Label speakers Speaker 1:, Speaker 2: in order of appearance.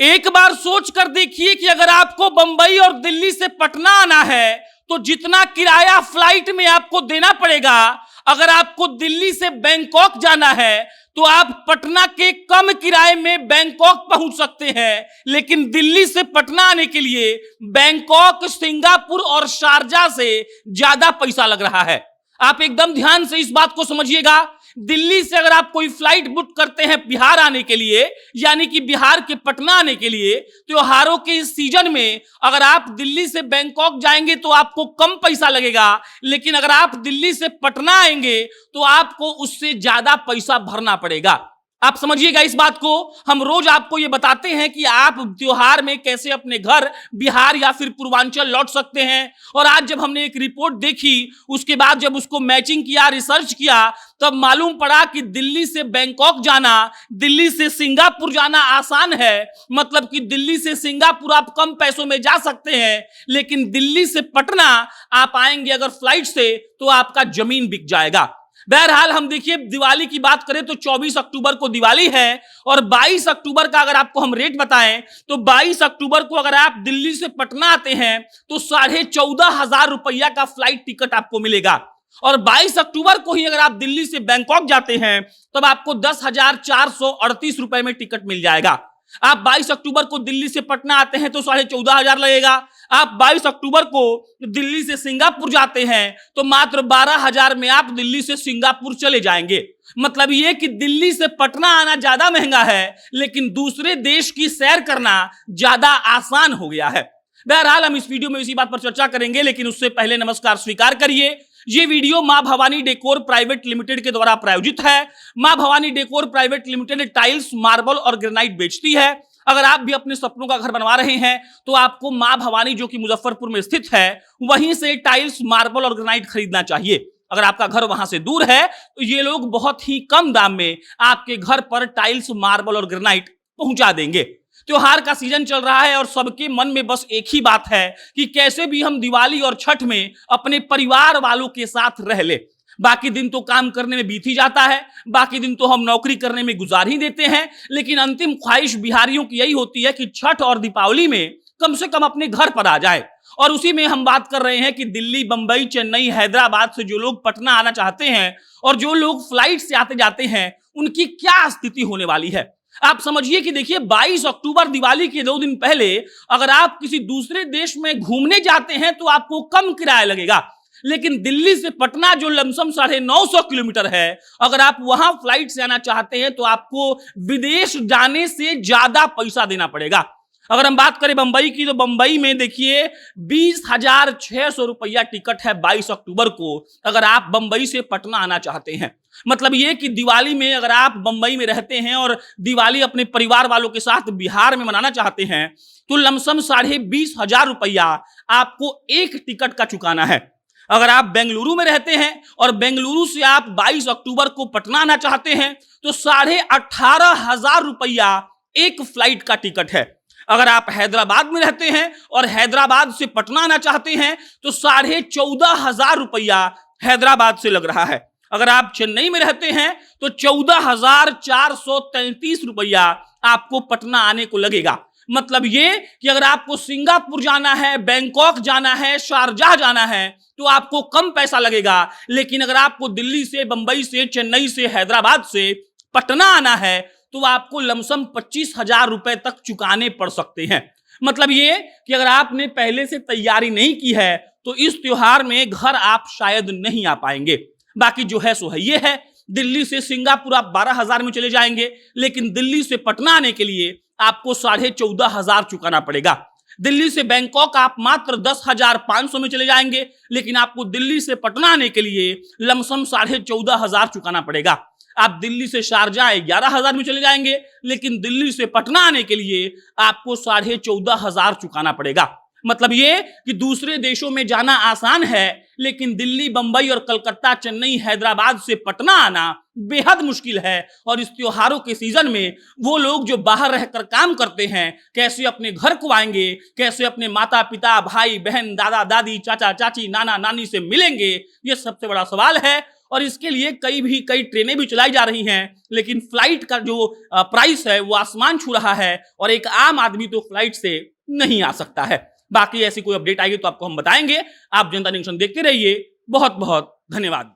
Speaker 1: एक बार सोच कर देखिए कि अगर आपको बंबई और दिल्ली से पटना आना है तो जितना किराया फ्लाइट में आपको देना पड़ेगा, अगर आपको दिल्ली से बैंकॉक जाना है तो आप पटना के कम किराए में बैंकॉक पहुंच सकते हैं। लेकिन दिल्ली से पटना आने के लिए बैंकॉक, सिंगापुर और शारजा से ज्यादा पैसा लग रहा है। आप एकदम ध्यान से इस बात को समझिएगा। दिल्ली से अगर आप कोई फ्लाइट बुक करते हैं बिहार आने के लिए, यानी कि बिहार के पटना आने के लिए, त्योहारों के इस सीजन में अगर आप दिल्ली से बैंकॉक जाएंगे तो आपको कम पैसा लगेगा। लेकिन अगर आप दिल्ली से पटना आएंगे तो आपको उससे ज्यादा पैसा भरना पड़ेगा। आप समझिएगा इस बात को। हम रोज आपको ये बताते हैं कि आप त्योहार में कैसे अपने घर बिहार या फिर पूर्वांचल लौट सकते हैं। और आज जब हमने एक रिपोर्ट देखी, उसके बाद जब उसको मैचिंग किया, रिसर्च किया, तब मालूम पड़ा कि दिल्ली से बैंकॉक जाना, दिल्ली से सिंगापुर जाना आसान है। मतलब कि दिल्ली से सिंगापुर आप कम पैसों में जा सकते हैं, लेकिन दिल्ली से पटना आप आएंगे अगर फ्लाइट से तो आपका जमीन बिक जाएगा। बहरहाल हम देखिए, दिवाली की बात करें तो 24 अक्टूबर को दिवाली है और 22 अक्टूबर का अगर आपको हम रेट बताएं तो 22 अक्टूबर को अगर आप दिल्ली से पटना आते हैं तो 14,500 रुपया का फ्लाइट टिकट आपको मिलेगा। और 22 अक्टूबर को ही अगर आप दिल्ली से बैंकॉक जाते हैं तब आपको 10,438 रुपए में टिकट मिल जाएगा। आप 22 अक्टूबर को दिल्ली से पटना आते हैं तो 14,500 लगेगा। आप 22 अक्टूबर को दिल्ली से सिंगापुर जाते हैं तो मात्र 12,000 में आप दिल्ली से सिंगापुर चले जाएंगे। मतलब ये कि दिल्ली से पटना आना ज्यादा महंगा है, लेकिन दूसरे देश की सैर करना ज्यादा आसान हो गया है। बहरहाल हम इस वीडियो में इसी बात पर चर्चा करेंगे, लेकिन उससे पहले नमस्कार स्वीकार करिए। ये वीडियो मां भवानी डेकोर प्राइवेट लिमिटेड के द्वारा प्रायोजित है। मां Bhavani decor private limited tiles, marble और ग्रेनाइट बेचती है। अगर आप भी अपने सपनों का घर बनवा रहे हैं तो आपको मां भवानी, जो कि मुजफ्फरपुर में स्थित है, वहीं से टाइल्स, मार्बल और ग्रेनाइट खरीदना चाहिए। अगर आपका घर वहां से दूर है तो ये लोग बहुत ही कम दाम में आपके घर पर टाइल्स, मार्बल और ग्रेनाइट पहुंचा देंगे। त्योहार का सीजन चल रहा है और सबके मन में बस एक ही बात है कि कैसे भी हम दिवाली और छठ में अपने परिवार वालों के साथ रह ले। बाकी दिन तो काम करने में बीत ही जाता है, बाकी दिन तो हम नौकरी करने में गुजार ही देते हैं, लेकिन अंतिम ख्वाहिश बिहारियों की यही होती है कि छठ और दीपावली में कम से कम अपने घर पर आ जाए। और उसी में हम बात कर रहे हैं कि दिल्ली, बंबई, चेन्नई, हैदराबाद से जो लोग पटना आना चाहते हैं और जो लोग फ्लाइट से आते जाते हैं, उनकी क्या स्थिति होने वाली है। आप समझिए कि देखिए, 22 अक्टूबर दिवाली के 2 दिन पहले अगर आप किसी दूसरे देश में घूमने जाते हैं तो आपको कम किराया लगेगा। लेकिन दिल्ली से पटना जो लमसम 950 किलोमीटर है, अगर आप वहां फ्लाइट से आना चाहते हैं तो आपको विदेश जाने से ज्यादा पैसा देना पड़ेगा। अगर हम बात करें बंबई की तो बंबई में देखिए 20,600 रुपया टिकट है 22 अक्टूबर को, अगर आप बंबई से पटना आना चाहते हैं। मतलब ये कि दिवाली में अगर आप बंबई में रहते हैं और दिवाली अपने परिवार वालों के साथ बिहार में मनाना चाहते हैं तो लमसम 20,500 रुपया आपको एक टिकट का चुकाना है। अगर आप बेंगलुरु में रहते हैं और बेंगलुरु से आप 22 अक्टूबर को पटना आना चाहते हैं तो 18,500 रुपया एक फ्लाइट का टिकट है। अगर आप हैदराबाद में रहते हैं और हैदराबाद से पटना आना चाहते हैं तो 14,500 रुपया हैदराबाद से लग रहा है। अगर आप चेन्नई में रहते हैं तो 14,433 रुपया आपको पटना आने को लगेगा। मतलब ये कि अगर आपको सिंगापुर जाना है, बैंकॉक जाना है, शारजाह जाना है तो आपको कम पैसा लगेगा। लेकिन अगर आपको दिल्ली से, बंबई से, चेन्नई से, हैदराबाद से पटना आना है तो आपको लमसम 25,000 रुपए तक चुकाने पड़ सकते हैं। मतलब ये कि अगर आपने पहले से तैयारी नहीं की है तो इस त्योहार में घर आप शायद नहीं आ पाएंगे। बाकी जो है सो है ये है। दिल्ली से सिंगापुर आप 12,000 में चले जाएंगे, लेकिन दिल्ली से पटना आने के लिए आपको 14,500 चुकाना पड़ेगा। दिल्ली से बैंकॉक आप मात्र 10,500 में चले जाएंगे, लेकिन आपको दिल्ली से पटना आने के लिए लमसम 14,500 चुकाना पड़ेगा। आप दिल्ली से शारजाह 11,000 में चले जाएंगे, लेकिन दिल्ली से पटना आने के लिए आपको 14,500 चुकाना पड़ेगा। मतलब ये कि दूसरे देशों में जाना आसान है, लेकिन दिल्ली, बंबई और कलकत्ता, चेन्नई, हैदराबाद से पटना आना बेहद मुश्किल है। और इस त्योहारों के सीजन में वो लोग जो बाहर रहकर काम करते हैं, कैसे अपने घर को आएंगे, कैसे अपने माता पिता, भाई बहन, दादा दादी, चाचा चाची, नाना नानी से मिलेंगे, ये सबसे बड़ा सवाल है। और इसके लिए कई ट्रेनें भी चलाई जा रही हैं, लेकिन फ्लाइट का जो प्राइस है वो आसमान छू रहा है और एक आम आदमी तो फ्लाइट से नहीं आ सकता है। बाकी ऐसी कोई अपडेट आएगी तो आपको हम बताएंगे। आप जनता जंक्शन देखते रहिए। बहुत बहुत धन्यवाद।